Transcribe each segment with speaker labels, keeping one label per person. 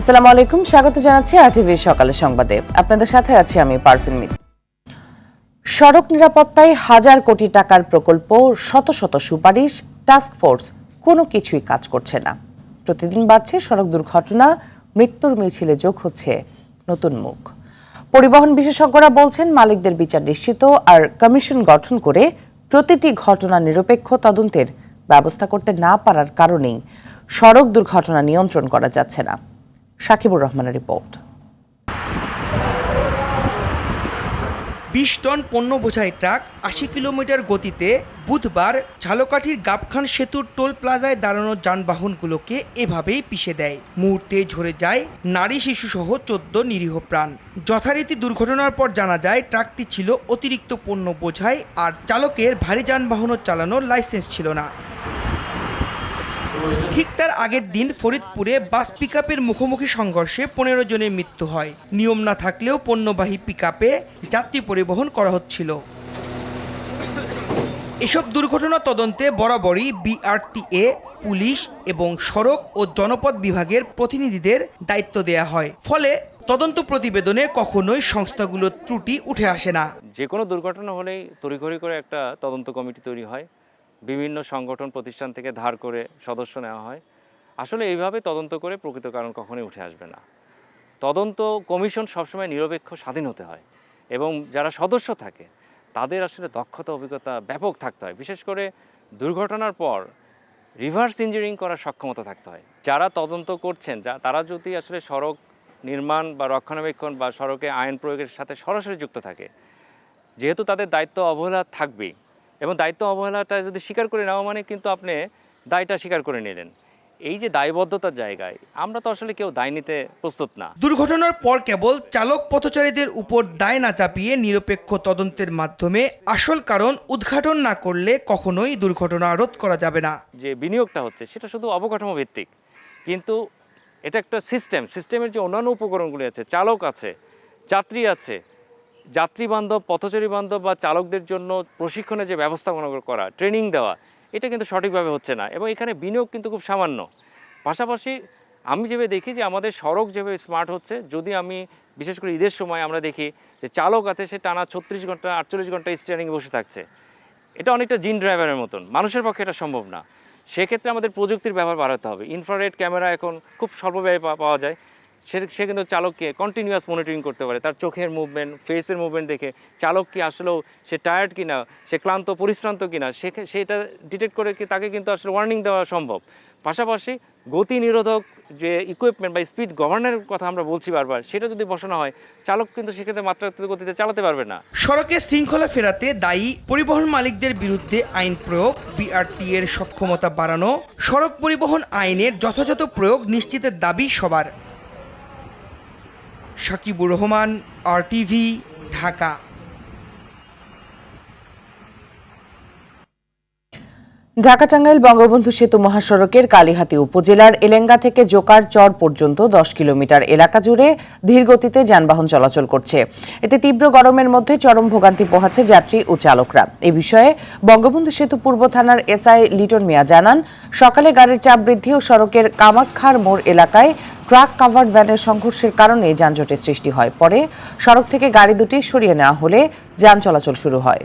Speaker 1: আসসালামু আলাইকুম, স্বাগত জানাচ্ছি আরটিভি সকালের সংবাদে। আপনাদের সাথে আছি আমি পারফিন মিত। সড়ক নিরাপত্তায় হাজার কোটি টাকার প্রকল্প, শত শত সুপারিশ, টাস্ক ফোর্স, কোনো কিছুই কাজ করছে না। প্রতিদিন বাড়ছে সড়ক দুর্ঘটনা, মৃত্যুর মিছিলে যোগ হচ্ছে নতুন মুখ। পরিবহন বিশেষজ্ঞরা বলছেন, মালিকদের বিচার নিশ্চিত আর কমিশন গঠন করে প্রতিটি ঘটনা নিরপেক্ষ তদন্তের ব্যবস্থা করতে না পারার কারণেই সড়ক দুর্ঘটনা নিয়ন্ত্রণ করা যাচ্ছে না। সাকিবুর রহমানের রিপোর্ট।
Speaker 2: ২০ টন পণ্য বোঝাই ট্রাক ৮০ কিলোমিটার গতিতে বুধবার ঝালকাঠির গাবখান সেতুর টোল প্লাজায় দাঁড়ানো যানবাহনগুলোকে এভাবেই পিষে দেয়। মুহূর্তে ঝরে যায় নারী শিশুসহ ১৪ নিরীহ প্রাণ। যথারীতি দুর্ঘটনার পর জানা যায় ট্রাকটি ছিল অতিরিক্ত পণ্য বোঝাই আর চালকের ভারী যানবাহনও চালানোর লাইসেন্স ছিল না। ঠিক তার আগের দিন ফরিদপুরে বাস পিকআপের মুখোমুখি সংঘর্ষে ১৫ জনের মৃত্যু হয়। নিয়ম না থাকলেও পণ্যবাহী পিকআপে যাত্রী পরিবহন করা হচ্ছিল। এসব দুর্ঘটনা তদন্তে বরাবরই বিআরটিএ, পুলিশ এবং সড়ক ও জনপথ বিভাগের প্রতিনিধিদের দায়িত্ব দেয়া হয়। ফলে তদন্ত প্রতিবেদনে কখনোই সংস্থাগুলোর ত্রুটি উঠে আসে না।
Speaker 3: যে কোনো দুর্ঘটনা হলেই তড়িঘড়ি করে একটা তদন্ত কমিটি তৈরি হয়, বিভিন্ন সংগঠন প্রতিষ্ঠান থেকে ধার করে সদস্য নেওয়া হয়। আসলে এইভাবে তদন্ত করে প্রকৃত কারণ কখনোই উঠে আসবে না। তদন্ত কমিশন সবসময় নিরপেক্ষ, স্বাধীন হতে হয় এবং যারা সদস্য থাকে তাদের আসলে দক্ষতা, অভিজ্ঞতা ব্যাপক থাকতে হয়। বিশেষ করে দুর্ঘটনার পর রিভার্স ইঞ্জিনিয়ারিং করার সক্ষমতা থাকতে হয়। যারা তদন্ত করছেন তারা যদি আসলে সড়ক নির্মাণ বা রক্ষণাবেক্ষণ বা সড়কে আইন প্রয়োগের সাথে সরাসরি যুক্ত থাকে, যেহেতু তাদের দায়িত্ব অবহেলা থাকবেই এবং দায়িত্ব অবহেলাটা যদি স্বীকার করে নেওয়া মানে কিন্তু আপনি দায়টা স্বীকার করে নিলেন। এই যে দায়বদ্ধতার জায়গায় আমরা তো আসলে কেউ দায় নিতে প্রস্তুত না।
Speaker 2: দুর্ঘটনার পর কেবল চালক পথচারীদের উপর দায় না চাপিয়ে নিরপেক্ষ তদন্তের মাধ্যমে আসল কারণ উদ্ঘাটন না করলে কখনোই দুর্ঘটনা রোধ করা যাবে না।
Speaker 3: যে বিনিয়োগটা হচ্ছে সেটা শুধু অবকাঠামো ভিত্তিক, কিন্তু এটা একটা সিস্টেমের যে অন্যান্য উপকরণগুলি আছে, চালক আছে, যাত্রী আছে, যাত্রী বান্ধব, পথচারী বান্ধব বা চালকদের জন্য প্রশিক্ষণের যে ব্যবস্থাপনা করা, ট্রেনিং দেওয়া, এটা কিন্তু সঠিকভাবে হচ্ছে না এবং এখানে বিনিয়োগ কিন্তু খুব সামান্য। পাশাপাশি আমি যেভাবে দেখি যে আমাদের সড়ক যেভাবে স্মার্ট হচ্ছে, যদি আমি বিশেষ করে ঈদের সময় আমরা দেখি যে চালক আছে সে টানা ৩৬ ঘন্টা ৪৮ ঘন্টা স্টিয়ারিংয়ে বসে থাকছে, এটা অনেকটা জিন ড্রাইভারের মতন, মানুষের পক্ষে এটা সম্ভব না। সেক্ষেত্রে আমাদের প্রযুক্তির ব্যবহার বাড়াতে হবে। ইনফ্রারেড ক্যামেরা এখন খুব স্বল্প ব্যয়ে পাওয়া যায়, সে কিন্তু চালককে কন্টিনিউয়াস মনিটরিং করতে পারে, তার চোখের মুভমেন্ট, ফেসের মুভমেন্ট দেখে চালক কি আসলেও সে টায়ার্ড কিনা, সে ক্লান্ত পরিশ্রান্ত কিনা সেটা ডিটেক্ট করে তাকে কিন্তু আসলে ওয়ার্নিং দেওয়া সম্ভব। পাশাপাশি গতি নিরোধক যে ইকুইপমেন্ট বা স্পিড গভর্নরের কথা আমরা বলছি বারবার, সেটা যদি বসানো হয় চালক কিন্তু সেক্ষেত্রে মাত্রাতিরিক্ত গতিতে চালাতে পারবে না।
Speaker 2: সড়কে শৃঙ্খলা ফেরাতে দায়ী পরিবহন মালিকদের বিরুদ্ধে আইন প্রয়োগ, বিআরটি এর সক্ষমতা বাড়ানো, সড়ক পরিবহন আইনের যথাযথ প্রয়োগ নিশ্চিতের দাবি সবার। সাকিবুর রহমান, আরটিভি, ঢাকা।
Speaker 1: ঢাকা টাঙ্গাইল বঙ্গবন্ধু সেতু মহাসড়কের কালিহাতী উপজেলার এলেঙ্গা থেকে জোকার চর পর্যন্ত ১০ কিলোমিটার এলাকা জুড়ে ধীরগতিতে যানবাহন চলাচল করছে। এতে তীব্র গরমের মধ্যে চরম ভোগান্তি পোহাচ্ছে যাত্রী ও চালকরা। এ বিষয়ে বঙ্গবন্ধু সেতু পূর্ব থানার এসআই লিটন মিয়া জানান, সকালে গাড়ির চাপ বৃদ্ধি ও সড়কের কামাক্ষার মোড় এলাকায় ট্রাক কাভার্ড ভ্যানের সংঘর্ষের কারণে যানজটের সৃষ্টি হয়। পরে সড়ক থেকে গাড়ি দুটি সরিয়ে নেওয়া হলে যান চলাচল শুরু হয়।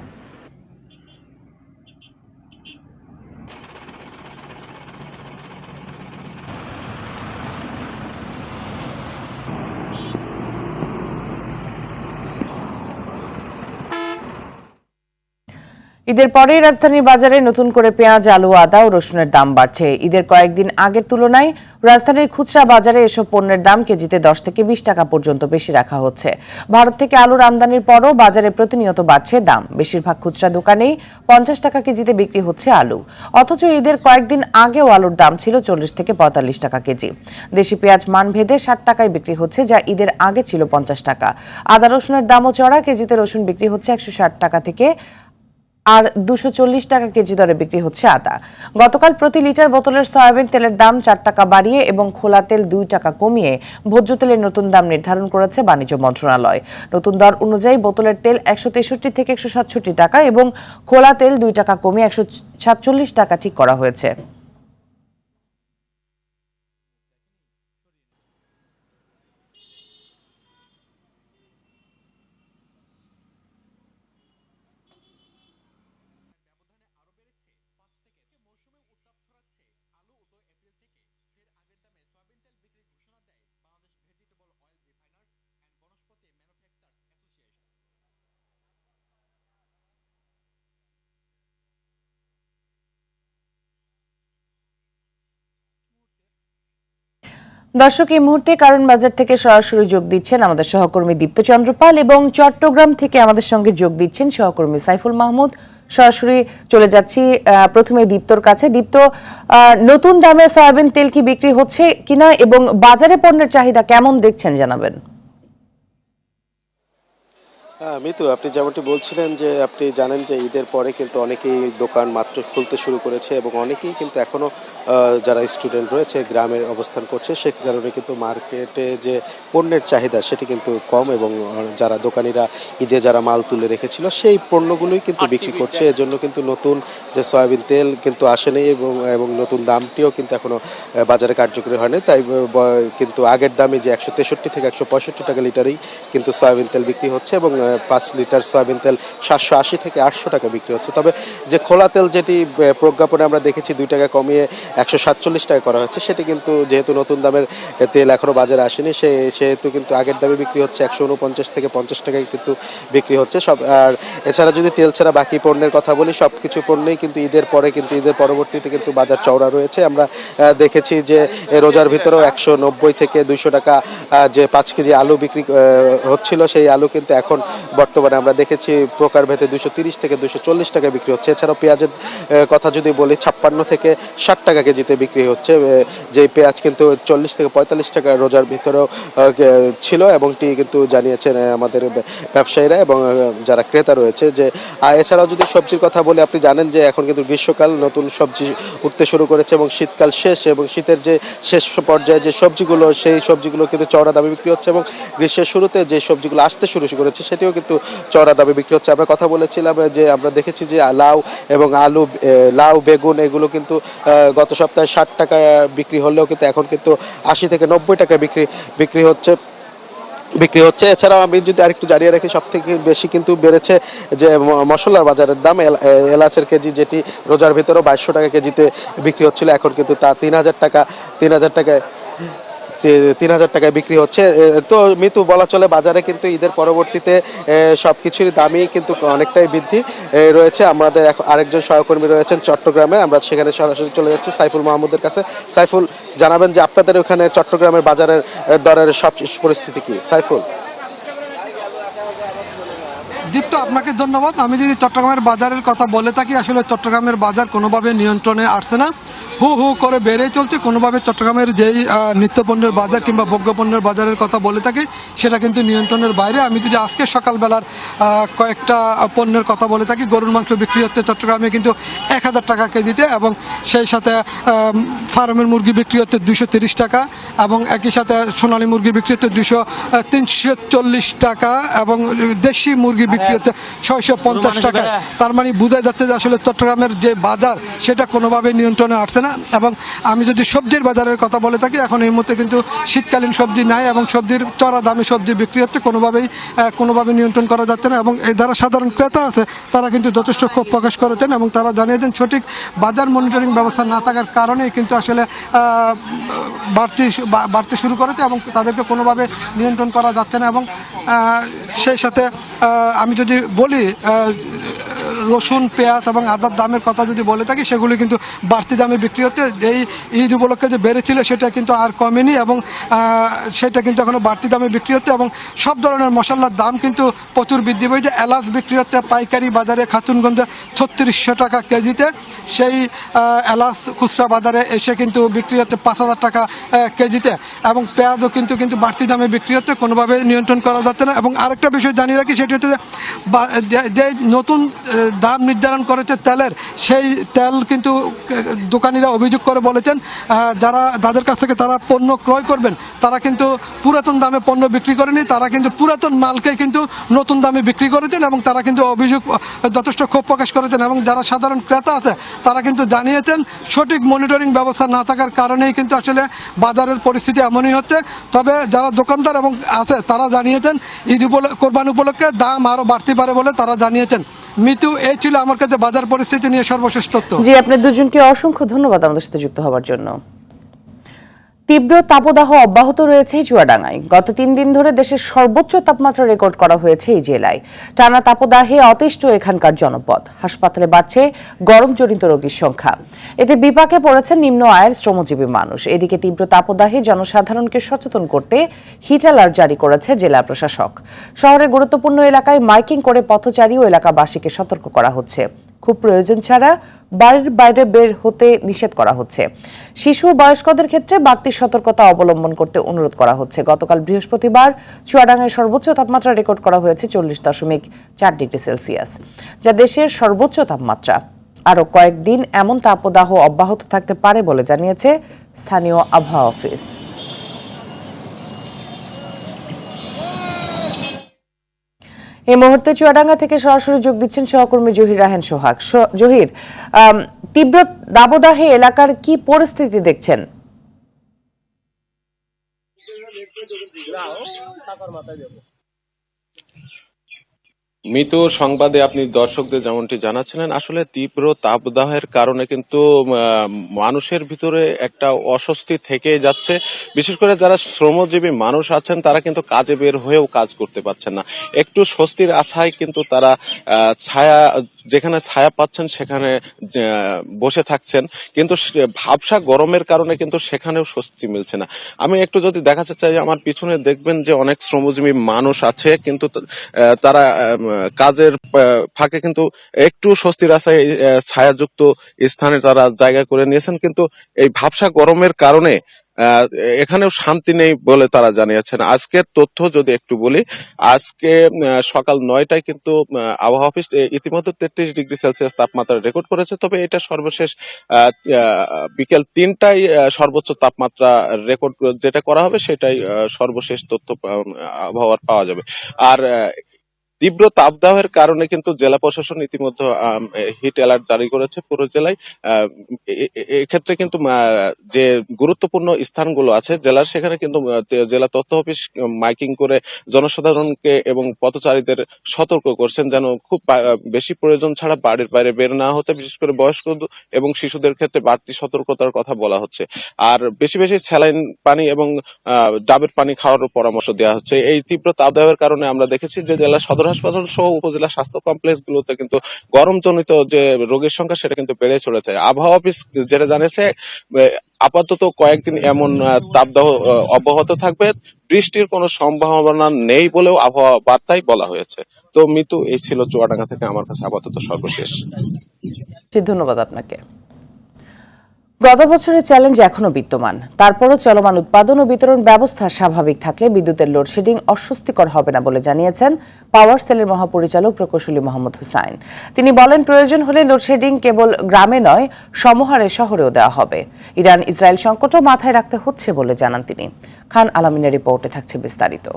Speaker 1: ঈদের পরেই রাজধানীর বাজারে নতুন করে পেঁয়াজ, আলু, আদা ও রসুনের দাম বাড়ছে। ঈদের কয়েকদিন আগের তুলনায় রাজধানীর খুচরা বাজারে এসব পণ্যের দাম কেজিতে ১০ থেকে ২০ টাকা পর্যন্ত বেশি রাখা হচ্ছে। ভারত থেকে আলুর আমদানির পরও বাজারে প্রতিনিয়ত বাড়ছে দাম। বেশিরভাগ খুচরা দোকানেই ৫০ টাকা কেজিতে বিক্রি হচ্ছে আলু, অথচ ঈদের কয়েকদিন আগেও আলুর দাম ছিল ৪০ থেকে ৪৫ টাকা কেজি। দেশি পেঁয়াজ মানভেদে ৬০ টাকায় বিক্রি হচ্ছে, যা ঈদের আগে ছিল ৫০ টাকা। আদা রসুনের দামও চড়া, কেজিতে রসুন বিক্রি হচ্ছে ১৬০ টাকা থেকে আর ২৪০ টাকা কেজি দরে বিক্রি হচ্ছে আদা। গতকাল প্রতি লিটার বোতলের সয়াবিন তেলের দাম ৪ টাকা বাড়িয়ে এবং খোলা তেল ২ টাকা কমিয়ে ভোজ্য তেলের নতুন দাম নির্ধারণ করেছে বাণিজ্য মন্ত্রণালয়। নতুন দর অনুযায়ী বোতলের তেল ১৬৩ থেকে ১৬৭ টাকা এবং খোলা তেল ২ টাকা কমিয়ে ১৪৭ টাকা ঠিক করা হয়েছে। দর্শক, এই মুহূর্তে কারণ বাজার থেকে সরাসরি যোগ দিচ্ছেন আমাদের সহকর্মী দীপ্ত চন্দ্রপাল এবং চট্টগ্রাম থেকে আমাদের সঙ্গে যোগ দিচ্ছেন সহকর্মী সাইফুল মাহমুদ। সরাসরি চলে যাচ্ছি প্রথমে দীপ্তর কাছে। দীপ্ত, নতুন দামে সয়াবিন তেল কি বিক্রি হচ্ছে কিনা এবং বাজারে পণ্যের চাহিদা কেমন দেখছেন জানাবেন।
Speaker 4: মিতু, আপনি যেমনটি বলছিলেন যে আপনি জানেন যে ঈদের পরে কিন্তু অনেকেই দোকান মাত্র খুলতে শুরু করেছে এবং অনেকেই কিন্তু এখনও যারা স্টুডেন্ট রয়েছে গ্রামে অবস্থান করছে, সে কারণে কিন্তু মার্কেটে যে পণ্যের চাহিদা সেটি কিন্তু কম এবং যারা দোকানিরা ঈদে যারা মাল তুলে রেখেছিল সেই পণ্যগুলোই কিন্তু বিক্রি করছে। এজন্য কিন্তু নতুন যে সয়াবিন তেল কিন্তু আসেনি এবং নতুন দামটিও কিন্তু এখনও বাজারে কার্যকরী হয়নি। তাই কিন্তু আগের দামে যে 163 থেকে 165 টাকা লিটারেই কিন্তু সয়াবিন তেল বিক্রি হচ্ছে এবং 5 লিটার সয়াবিন তেল 780 থেকে 800 টাকা বিক্রি হচ্ছে। তবে যে খোলা তেল যেটি প্রজ্ঞাপনে আমরা দেখেছি 2 টাকা কমিয়ে 147 টাকা করা হচ্ছে, সেটি কিন্তু যেহেতু নতুন দামের তেল এখনও বাজারে আসেনি সেহেতু কিন্তু আগের দামে বিক্রি হচ্ছে 149 থেকে 50 টাকায় কিন্তু বিক্রি হচ্ছে সব। আর এছাড়া যদি তেল ছাড়া বাকি পণ্যের কথা বলি, সব কিছু পণ্যই কিন্তু ঈদের পরে কিন্তু ঈদের পরবর্তীতে কিন্তু বাজার চওড়া রয়েছে। আমরা দেখেছি যে রোজার ভিতরেও 190 থেকে 200 টাকা যে 5 কেজি আলু বিক্রি হচ্ছিল, সেই আলু কিন্তু এখন বর্তমানে আমরা দেখেছি প্রকারভেদে 230 থেকে 240 টাকা বিক্রি হচ্ছে। এছাড়াও পেঁয়াজের কথা যদি বলি 56 থেকে 60 টাকা কেজিতে বিক্রি হচ্ছে, যেই পেঁয়াজ কিন্তু 40 থেকে 45 টাকা রোজার ভিতরেও ছিল এমনটি কিন্তু জানিয়েছেন আমাদের ব্যবসায়ীরা এবং যারা ক্রেতা রয়েছে। যে এছাড়াও যদি সবজির কথা বলি, আপনি জানেন যে এখন কিন্তু গ্রীষ্মকাল, নতুন সবজি উঠতে শুরু করেছে এবং শীতকাল শেষ এবং শীতের যে শেষ পর্যায়ে যে সবজিগুলো, সেই সবজিগুলো কিন্তু চওড়া দামে বিক্রি হচ্ছে এবং গ্রীষ্মের শুরুতে যে সবজিগুলো আসতে শুরু করেছে সেটিও কিন্তু চওড়া দামে বিক্রি হচ্ছে। আমরা কথা বলেছিলাম যে আমরা দেখেছি যে লাউ এবং আলু, লাউ, বেগুন এগুলো কিন্তু গত সপ্তাহে 60 টাকা বিক্রি হলেও কিন্তু এখন কিন্তু 80 থেকে 90 টাকা বিক্রি হচ্ছে। এছাড়াও আমি যদি আরেকটু জানিয়ে রাখি, সব থেকে বেশি কিন্তু বেড়েছে যে মশলার বাজারের দাম। এলাচের কেজি যেটি রোজার ভিতরেও 2200 টাকা কেজিতে বিক্রি হচ্ছিল, এখন কিন্তু তা 3000 টাকায় বিক্রি হচ্ছে। তো মিতু, বলা চলে বাজারে কিন্তু ঈদের পরবর্তীতে সব কিছুরই দামই কিন্তু অনেকটাই বৃদ্ধি রয়েছে। আমাদের আরেকজন সহকর্মী রয়েছেন চট্টগ্রামে, আমরা সেখানে সরাসরি চলে যাচ্ছি সাইফুল মাহমুদের কাছে। সাইফুল, জানাবেন যে আপনাদের ওখানে চট্টগ্রামের বাজারের দরের সব পরিস্থিতি কি? সাইফুল।
Speaker 5: দীপ্ত, আপনাকে ধন্যবাদ। আমি যদি চট্টগ্রামের বাজারের কথা বলে থাকি, আসলে চট্টগ্রামের বাজার কোনোভাবে নিয়ন্ত্রণে আসছে না, হু হু করে বেড়ে চলছে। কোনোভাবে চট্টগ্রামের যেই নিত্যপণ্যের বাজার কিংবা ভোগ্যপণ্যের বাজারের কথা বলে থাকি, সেটা কিন্তু নিয়ন্ত্রণের বাইরে। আমি যদি আজকে সকালবেলার কয়েকটা পণ্যের কথা বলে থাকি, গরুর মাংস বিক্রি হচ্ছে চট্টগ্রামে কিন্তু 1000 টাকা কেজিতে এবং সেই সাথে ফার্মের মুরগি বিক্রি হচ্ছে 230 টাকা এবং একই সাথে সোনালী মুরগি বিক্রি হচ্ছে 340 টাকা এবং দেশি মুরগি বিক্রি হচ্ছে 650 টাকা। তার মানে বোঝা যাচ্ছে যে আসলে চট্টগ্রামের যে বাজার সেটা কোনোভাবে নিয়ন্ত্রণে আসছে না। এবং আমি যদি সবজির বাজারের কথা বলে থাকি, এখন এই মুহূর্তে কিন্তু শীতকালীন সবজি নাই এবং সবজির চড়া দামে সবজি বিক্রি হচ্ছে, কোনোভাবে নিয়ন্ত্রণ করা যাচ্ছে না। এবং এই যারা সাধারণ ক্রেতা আছে তারা কিন্তু যথেষ্ট ক্ষোভ প্রকাশ করেছেন এবং তারা জানিয়েছেন সঠিক বাজার মনিটরিং ব্যবস্থা না থাকার কারণেই কিন্তু আসলে বাড়তে শুরু করেছে এবং তাদেরকে কোনোভাবে নিয়ন্ত্রণ করা যাচ্ছে না। এবং সেই সাথে আমি যদি বলি রসুন, পেঁয়াজ এবং আদার দামের কথা যদি বলে থাকি, সেগুলি কিন্তু বাড়তি দামে বিক্রি হচ্ছে। যেই ঈদ উপলক্ষে যে বেড়েছিল সেটা কিন্তু আর কমেনি এবং সেটা কিন্তু এখনও বাড়তি দামে বিক্রি হচ্ছে এবং সব ধরনের মশলার দাম কিন্তু প্রচুর বৃদ্ধি পেয়েছে। এলাচ বিক্রি হচ্ছে পাইকারি বাজারে খাতুনগঞ্জে 3600 টাকা কেজিতে, সেই এলাচ খুচরা বাজারে এসে কিন্তু বিক্রি হচ্ছে 5000 টাকা কেজিতে এবং পেঁয়াজও কিন্তু বাড়তি দামে বিক্রি হচ্ছে, কোনোভাবে নিয়ন্ত্রণ করা যাচ্ছে না। এবং আরেকটা বিষয় জানিয়ে রাখি, সেটি হচ্ছে যে নতুন দাম নির্ধারণ করেছে তেলের, সেই তেল কিন্তু দোকানিরা অভিযোগ করে বলেছেন যাদের কাছ থেকে তারা পণ্য ক্রয় করবেন তারা কিন্তু পুরাতন দামে পণ্য বিক্রি করেনি, তারা কিন্তু পুরাতন মালকে কিন্তু নতুন দামে বিক্রি করেছেন এবং তারা কিন্তু অভিযোগ যথেষ্ট ক্ষোভ প্রকাশ করেছেন। এবং যারা সাধারণ ক্রেতা আছে তারা কিন্তু জানিয়েছেন সঠিক মনিটরিং ব্যবস্থা না থাকার কারণেই কিন্তু আসলে বাজারের পরিস্থিতি এমনই হচ্ছে। তবে যারা দোকানদার এবং আছে তারা জানিয়েছেন ঈদ কোরবানি উপলক্ষে দাম আরও বাড়তে পারে বলে তারা জানিয়েছেন। মিতু, এই ছিল আমার কাছে বাজার পরিস্থিতি নিয়ে সর্বশেষ তথ্য।
Speaker 1: জি, আপনাদের দুজনকে অসংখ্য ধন্যবাদ আমাদের সাথে যুক্ত হওয়ার জন্য। তীব্র তাপদাহ অব্যাহত রয়েছে চুয়াডাঙ্গায়। গত 3 দিন ধরে দেশের সর্বোচ্চ তাপমাত্রা রেকর্ড করা হয়েছে এই জেলায়। টানা তাপদাহে অতিষ্ঠ এখানকার জনপদ। হাসপাতালে বাড়ছে গরমজনিত রোগীর সংখ্যা। এতে বিপাকে পড়েছে নিম্ন আয়ের শ্রমজীবী মানুষ। এদিকে তীব্র তাপদাহে জনসাধারণকে সচেতন করতে হিট অ্যালার্ট জারি করেছে জেলা প্রশাসক। শহরের গুরুত্বপূর্ণ এলাকায় মাইকিং করে পথচারী ও এলাকাবাসীকে সতর্ক করা হচ্ছে। খুব প্রয়োজন ছাড়া বাড়ির বাইরে বের হতে নিষেধ করা হচ্ছে। শিশু ও বয়স্কদের ক্ষেত্রে বাড়তি সতর্কতা অবলম্বন করতে অনুরোধ করা হচ্ছে। গতকাল বৃহস্পতিবার চুয়াডাঙ্গায় সর্বোচ্চ তাপমাত্রা রেকর্ড করা হয়েছে 40.4 ডিগ্রি সেলসিয়াস, যা দেশের সর্বোচ্চ তাপমাত্রা। আরও কয়েকদিন এমন তাপদাহ অব্যাহত থাকতে পারে বলে জানিয়েছে স্থানীয় আবহাওয়া অফিস। এই মুহূর্তে চুয়াডাঙ্গা থেকে সরাসরি যোগ দিচ্ছেন সহকর্মী জহির রাহেন সোহাগ। জহির, তীব্র দাবদাহে এলাকার কি পরিস্থিতি দেখছেন?
Speaker 6: মৃত্যু সংবাদে আপনি দর্শকদের যেমনটি জানাচ্ছিলেন, আসলে তীব্র তাপদাহের কারণে কিন্তু মানুষের ভিতরে একটা অস্বস্তি থেকে যাচ্ছে। বিশেষ করে যারা শ্রমজীবী মানুষ আছেন তারা কিন্তু কাজে বের হয়েও কাজ করতে পারছেন না। একটু স্বস্তির আশায় কিন্তু তারা যেখানে ছায়া পাচ্ছেন সেখানে বসে থাকছেন, কিন্তু ভাবসা গরমের কারণে কিন্তু সেখানেও স্বস্তি মিলছে না। আমি একটু যদি দেখাতে চাই, আমার পিছনে দেখবেন যে অনেক শ্রমজীবী মানুষ আছে, কিন্তু তারা কাজের ফাঁকে কিন্তু একটু স্বস্তির আশায় ছায়াযুক্ত স্থানে তারা জায়গা করে নিয়েছেন, কিন্তু এই ভাবসা গরমের কারণে এখানেও শান্তি নেই বলে তারা জানিয়েছেন। আজকের তথ্য যদি একটু বলি, আজকে সকাল 9টায় কিন্তু আবহাওয়া অফিস ইতিমধ্যে 33 ডিগ্রি সেলসিয়াস তাপমাত্রা রেকর্ড করেছে। তবে এটা সর্বশেষ বিকেল 3টায় সর্বোচ্চ তাপমাত্রা রেকর্ড যেটা করা হবে সেটাই সর্বশেষ তথ্য আবহাওয়ার পাওয়া যাবে। আর তীব্র তাপদাহের কারণে কিন্তু জেলা প্রশাসন ইতিমধ্যে হিট অ্যালার্ট জারি করেছে পুরো জেলায়। এক্ষেত্রে কিন্তু যে গুরুত্বপূর্ণ স্থানগুলো আছে জেলার, সেখানে কিন্তু জেলা তথ্য অফিস মাইকিং করে জনসাধারণকে এবং পথচারীদের সতর্ক করছেন যেন খুব বেশি প্রয়োজন ছাড়া বাড়ির বাইরে বের না হতে। বিশেষ করে বয়স্ক এবং শিশুদের ক্ষেত্রে বাড়তি সতর্কতার কথা বলা হচ্ছে। আর বেশি বেশি স্যালাইন পানি এবং ডাবের পানি খাওয়ারও পরামর্শ দেওয়া হচ্ছে। এই তীব্র তাপদাহের কারণে আমরা দেখেছি যে জেলা সদর হাসপাতাল সহ উপজেলা স্বাস্থ্য কমপ্লেক্স গুলোতে কিন্তু গরমজনিত যে রোগীর সংখ্যা সেটা কিন্তু বেড়ে চলেছে। আবহাওয়া অফিস যেটা জানিয়েছে, আপাতত কয়েকদিন এমন তাপদাহ অব্যাহত থাকবে, বৃষ্টির কোনো সম্ভাবনা নেই বলেও আবহাওয়া বার্তায় বলা হয়েছে। তো মিতু, এই ছিল চুয়াডাঙ্গা থেকে আমার কাছে আপাতত সর্বশেষ।
Speaker 1: ধন্যবাদ আপনাকে। গত বছরের চ্যালেঞ্জ এখনো বিদ্যমান, তারপরও চলমান উৎপাদন ও বিতরণ ব্যবস্থা স্বাভাবিক থাকলে বিদ্যুতের লোডশেডিং অস্বস্তিকর হবে না বলে জানিয়েছেন পাওয়ার সেলের মহাপরিচালক প্রকৌশলী মোহাম্মদ হুসাইন। তিনি বলেন, প্রয়োজন হলে লোডশেডিং কেবল গ্রামে নয়, সমহারে শহরেও দেওয়া হবে। ইরান ইসরায়েল সংকটও মাথায় রাখতে হচ্ছে বলে জানান তিনি। খান আলামিনের রিপোর্টে থাকছে বিস্তারিত।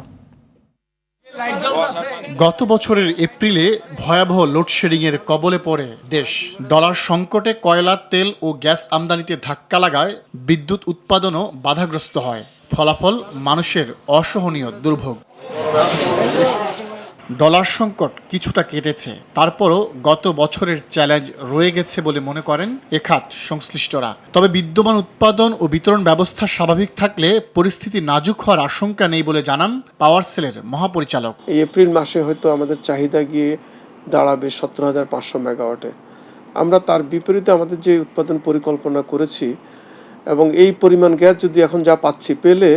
Speaker 7: গত বছরের এপ্রিলে ভয়াবহ লোডশেডিংয়ের কবলে পড়ে দেশ। ডলার সংকটে কয়লা, তেল ও গ্যাস আমদানিতে ধাক্কা লাগায় বিদ্যুৎ উৎপাদনও বাধাগ্রস্ত হয়। ফলাফল মানুষের অসহনীয় দুর্ভোগ। ডলার সংকট কিছুটা কেটেছে, তারপরও গত বছরের চ্যালেঞ্জ রয়ে গেছে বলে মনে করেন এখাত সংশ্লিষ্টরা। তবে বিদ্যমান উৎপাদন ও বিতরণ ব্যবস্থা স্বাভাবিক থাকলে পরিস্থিতি নাজুক হওয়ার আশঙ্কা নেই বলে জানান পাওয়ার সেলের মহাপরিচালক।
Speaker 8: এই এপ্রিল মাসে হয়তো আমাদের চাহিদা গিয়ে দাঁড়াবে 17,500 মেগাওয়াটে। আমরা তার বিপরীতে আমাদের যে উৎপাদন পরিকল্পনা করেছি এবং এই পরিমাণ গ্যাস যদি এখন যা পাচ্ছি পেলে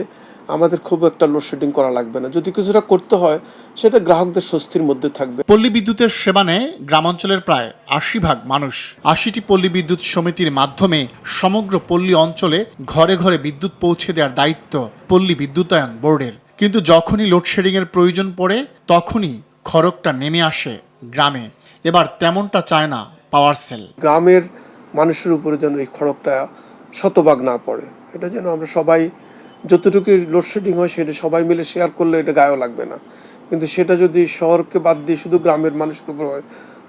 Speaker 8: আমাদের খুব একটা লোডশেডিং করা লাগবে না। যদি কিছুটা করতে হয় সেটা গ্রাহকদের স্বস্তির মধ্যে থাকবে।
Speaker 7: পল্লী বিদ্যুতের সেবা নেয় গ্রামাঞ্চলের প্রায় 80% মানুষ। 80টি পল্লী বিদ্যুৎ সমিতির মাধ্যমে সমগ্র পল্লী অঞ্চলে ঘরে ঘরে বিদ্যুৎ পৌঁছে দেওয়ার দায়িত্ব পল্লী বিদ্যুতায়ন বোর্ডের। কিন্তু যখনই লোডশেডিংয়ের প্রয়োজন পড়ে তখনই খড়গটা নেমে আসে গ্রামে। এবার তেমনটা চায় না পাওয়ার সেল।
Speaker 8: গ্রামের মানুষের উপরে যেন এই খড়গটা শতভাগ না পড়ে, এটা যেন আমরা সবাই যতটুকু লোডশেডিং হয় সেটা সবাই মিলে শেয়ার করলে এটা গায়েও লাগবে না। কিন্তু সেটা যদি শহরকে বাদ দিয়ে শুধু গ্রামের মানুষের উপর হয়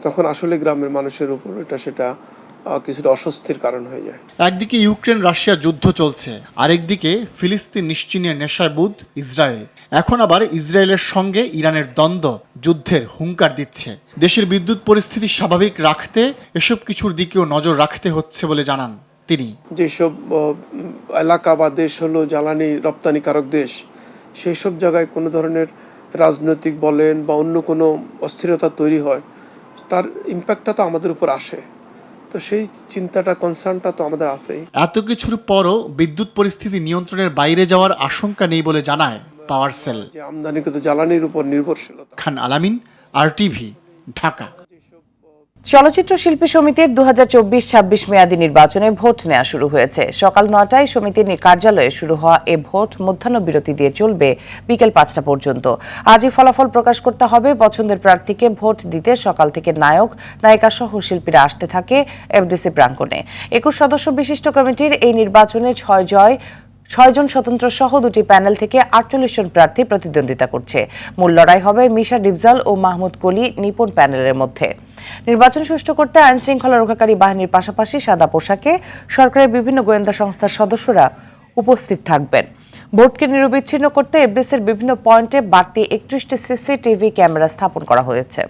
Speaker 8: তখন আসলে গ্রামের মানুষের উপর সেটা কিছুটা অস্বস্তির কারণ হয়ে যায়।
Speaker 7: একদিকে ইউক্রেন রাশিয়া যুদ্ধ চলছে, আরেকদিকে ফিলিস্তিন নিশ্চিনের নেশায় বুধ ইসরায়েল। এখন আবার ইসরায়েলের সঙ্গে ইরানের দ্বন্দ্ব যুদ্ধের হুঙ্কার দিচ্ছে। দেশের বিদ্যুৎ পরিস্থিতি স্বাভাবিক রাখতে এসব কিছুর দিকেও নজর রাখতে হচ্ছে বলে জানান তিনি।
Speaker 8: যেসব এলাকা বা দেশ হলো জ্বালানি রপ্তানিকারক দেশ, সেই সব জায়গায় কোনো ধরনের রাজনৈতিক বলেন বা অন্য কোনো অস্থিরতা তৈরি হয়, তার ইম্প্যাক্টটা তো আমাদের উপর আসে। তো সেই চিন্তাটা, কনসার্নটা তো আমাদের আছেই।
Speaker 7: এত কিছুর পরও বিদ্যুৎ পরিস্থিতি নিয়ন্ত্রণের বাইরে যাওয়ার আশঙ্কা নেই বলে জানায় পাওয়ার সেল।
Speaker 8: যে আমদানিকৃত জ্বালানির উপর নির্ভরশীলতা।
Speaker 7: খান আলামিন, RTV, ঢাকা।
Speaker 1: চলচ্চিত্র শিল্পী সমিতির 2024-26 মেয়াদী নির্বাচনে ভোট নেওয়া শুরু হয়েছে। সকাল 9টায় সমিতির কার্যালয়ে শুরু হওয়া এ ভোট মধ্যাহ্ন বিরতি দিয়ে চলবে বিকেল 5টা পর্যন্ত। আজই ফলাফল প্রকাশ করতে হবে। পছন্দের প্রার্থীকে ভোট দিতে সকাল থেকে নায়ক নায়িকা সহ শিল্পীরা আসতে থাকে এফডিসি প্রাঙ্গণে। 21 সদস্য বিশিষ্ট কমিটির এই নির্বাচনে 6 জন স্বতন্ত্র সহ 2টি প্যানেল থেকে 48 জন প্রার্থী প্রতিদ্বন্দ্বিতা করছে। মূল লড়াই হবে মিশা ডিপজল ও মাহমুদ কলি নিপুণ প্যানেলের মধ্যে। নির্বাচন সুষ্ঠু করতে আইন শৃঙ্খলা রক্ষাকারী বাহিনীর পাশাপাশি সাদা পোশাকে সরকারের বিভিন্ন গোয়েন্দা সংস্থার সদস্যরা উপস্থিত থাকবেন। ভোটকে নিরবিচ্ছিন্ন করতে এফডিসির বিভিন্ন পয়েন্টে বাড়তি 31টি সিসিটিভি ক্যামেরা স্থাপন করা হয়েছে।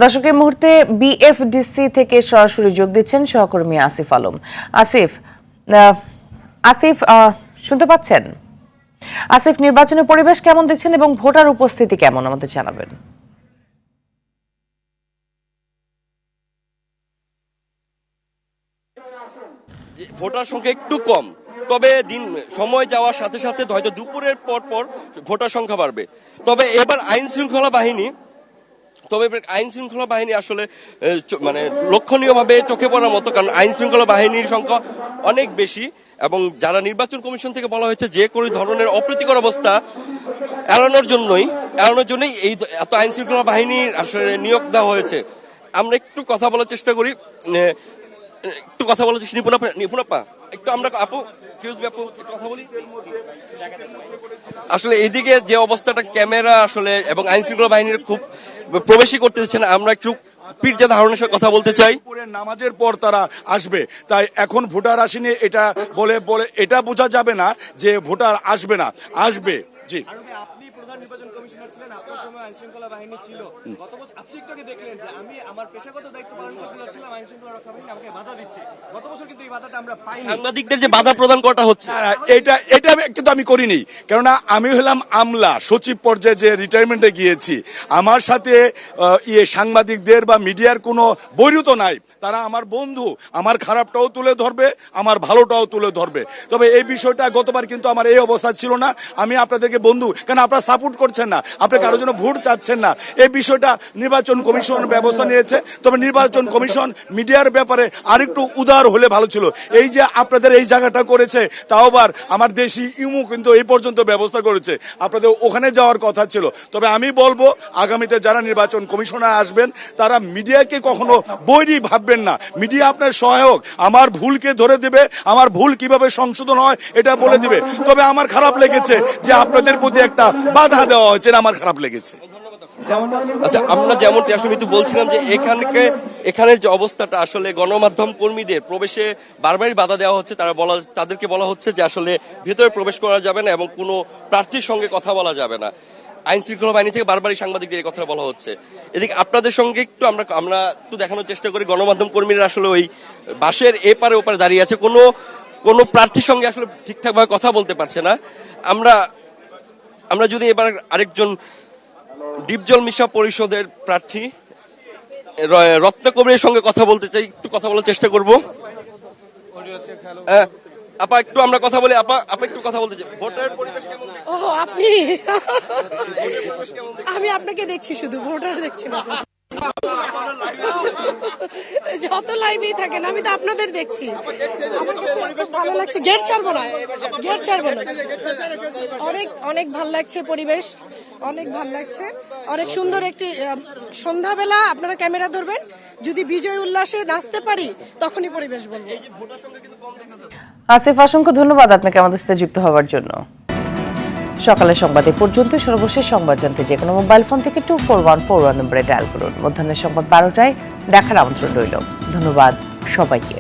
Speaker 1: দর্শক, এই মুহূর্তে বিএফডিসি থেকে সরাসরি যোগ দিচ্ছেন সহকর্মী আসিফ আলম। আসিফ শুনতে পাচ্ছেন? আসিফ, নির্বাচনের পরিবেশ কেমন দেখছেন এবং ভোটার উপস্থিতি কেমন আমাদের জানাবেন।
Speaker 9: ভোটার সংখ্যা একটু কম, তবে সময় যাওয়ার সাথে সাথে হয়তো দুপুরের পর ভোটার সংখ্যা বাড়বে। তবে এবার আইন শৃঙ্খলা বাহিনী আসলে মানে লক্ষণীয়ভাবে চোখে পড়ার মতো, কারণ আইন শৃঙ্খলা বাহিনীর সংখ্যা অনেক বেশি এবং যারা নির্বাচন কমিশন থেকে বলা হয়েছে যে কোনো ধরনের অপ্রীতিকর অবস্থা এড়ানোর জন্যই এই এত আইন শৃঙ্খলা বাহিনীর আসলে নিয়োগ দেওয়া হয়েছে। আমরা একটু কথা বলার চেষ্টা করি, নিপুণাপা একটু আমরা আপু কথা বলি। আসলে এইদিকে যে অবস্থাটা, ক্যামেরা আসলে এবং আইন শৃঙ্খলা বাহিনীর খুব প্রবেশই করতে দিচ্ছে না। আমরা একটু পীরজাদা হারুনের সাথে কথা বলতে চাই।
Speaker 10: নামাজের পর তারা আসবে, তাই এখন ভোটার আসেনি এটা বলে এটা বোঝা যাবে না যে ভোটার আসবে না, আসবে। জি,
Speaker 11: আপনি প্রধান নির্বাচন কমিশনার ছিলেন, আপনার সময় আইন শৃঙ্খলা বাহিনী ছিল। গত বছর আপনি একটু আগে দেখলেন যে আমি আমার পেশাগত দায়িত্ব পালন করতে যাচ্ছিলাম, আইন শৃঙ্খলা রক্ষা বাহিনী আমাকে বাধা দিচ্ছে। গত বছর কিন্তু এই বাধাটা আমরা পাইনি।
Speaker 9: সাংবাদিকদের যে বাধা প্রদান করা হচ্ছে,
Speaker 10: এটা কিন্তু আমি করিনি, কেননা আমি হলাম আমলা সচিব পর্যায়ে যে রিটায়ারমেন্টে গিয়েছি। আমার সাথে সাংবাদিকদের বা মিডিয়ার কোনো বৈরুত নাই। তারা আমার বন্ধু, আমার খারাপটাও তুলে ধরবে, আমার ভালোটাও তুলে ধরবে। তবে এই বিষয়টা গতবার কিন্তু আমার এই অবস্থা ছিল না। আমি আপনাদেরকে বন্ধু, কারণ আপনারা সাপোর্ট করছেন না, আপনি কারোর জন্য ভোট চাচ্ছেন না। এই বিষয়টা নির্বাচন কমিশন ব্যবস্থা নিয়েছে। তবে নির্বাচন কমিশন মিডিয়ার ব্যাপারে আরেকটু উদার হলে ভালো ছিল। এই যে আপনাদের এই জায়গাটা করেছে, তাও আবার আমার দেশি ইউমু কিন্তু এই পর্যন্ত ব্যবস্থা করেছে, আপনাদের ওখানে যাওয়ার কথা ছিল। তবে আমি বলবো আগামীতে যারা নির্বাচন কমিশনার আসবেন তারা মিডিয়াকে কখনো বৈরী ভাববেন না। মিডিয়া আপনার সহায়ক, আমার ভুলকে ধরে দেবে, আমার ভুল কিভাবে সংশোধন হয় এটা বলে দিবে। তবে আমার খারাপ লেগেছে যে আপনাদের প্রতি একটা বাধা দেওয়া হয়েছে, আমার খারাপ লেগেছে।
Speaker 9: আচ্ছা, আমরা যেমনটি আসলে একটু বলছিলাম যে এখানের যে অবস্থাটা, আসলে গণমাধ্যম কর্মীদের প্রবেশে বারবারই বাধা দেওয়া হচ্ছে। তাদেরকে বলা হচ্ছে যে আসলে ভেতরে প্রবেশ করা যাবে না এবং কোনো প্রার্থীর সঙ্গে কথা বলা যাবে না। আইন শৃঙ্খলা বাহিনী থেকে বারবারই সাংবাদিকদের এই কথা বলা হচ্ছে। এদিকে আপনাদের সঙ্গে একটু আমরা একটু দেখানোর চেষ্টা করি, গণমাধ্যম কর্মীরা আসলে ওই বাসের এপারে ওপারে দাঁড়িয়ে আছে, কোনো প্রার্থীর সঙ্গে আসলে ঠিকঠাক ভাবে কথা বলতে পারছে না। আমরা যদি এবার আরেকজন ডিপজল মিশা পরিষদের প্রার্থী রত্নকুমারের সঙ্গে কথা বলতে চাই, একটু কথা বলার চেষ্টা করবো। আপা একটু আমরা কথা বলি, আপা একটু কথা বলতে চাই। ভোটের পরিবেশ কেমন?
Speaker 12: আমি আপনাকে দেখছি, শুধু ভোটার দেখছি না। যত লাইভেই থাকেন আমি তো আপনাদের দেখছি, আমার কাছে খুব ভালো লাগছে। গেট ছাড়বো না, গেট ছাড়বো না। অনেক অনেক ভালো লাগছে, পরিবেশ অনেক ভালো লাগছে। অনেক সুন্দর একটি সন্ধ্যাবেলা আপনারা ক্যামেরা ধরবেন, যদি বিজয় উল্লাসে নাচতে পারি তখনই পরিবেশ বলবো।
Speaker 1: আসিফ, অসংখ্য ধন্যবাদ আপনাকে আমাদের সাথে যুক্ত হওয়ার জন্য। সকালের সংবাদে পর্যন্ত। সর্বশেষ সংবাদ জানতে যে কোনো মোবাইল ফোন থেকে 2414 নম্বরে ডায়াল করুন। মধ্যাহ্নের সংবাদ 12টায় দেখার আমন্ত্রণ রইল। ধন্যবাদ সবাইকে।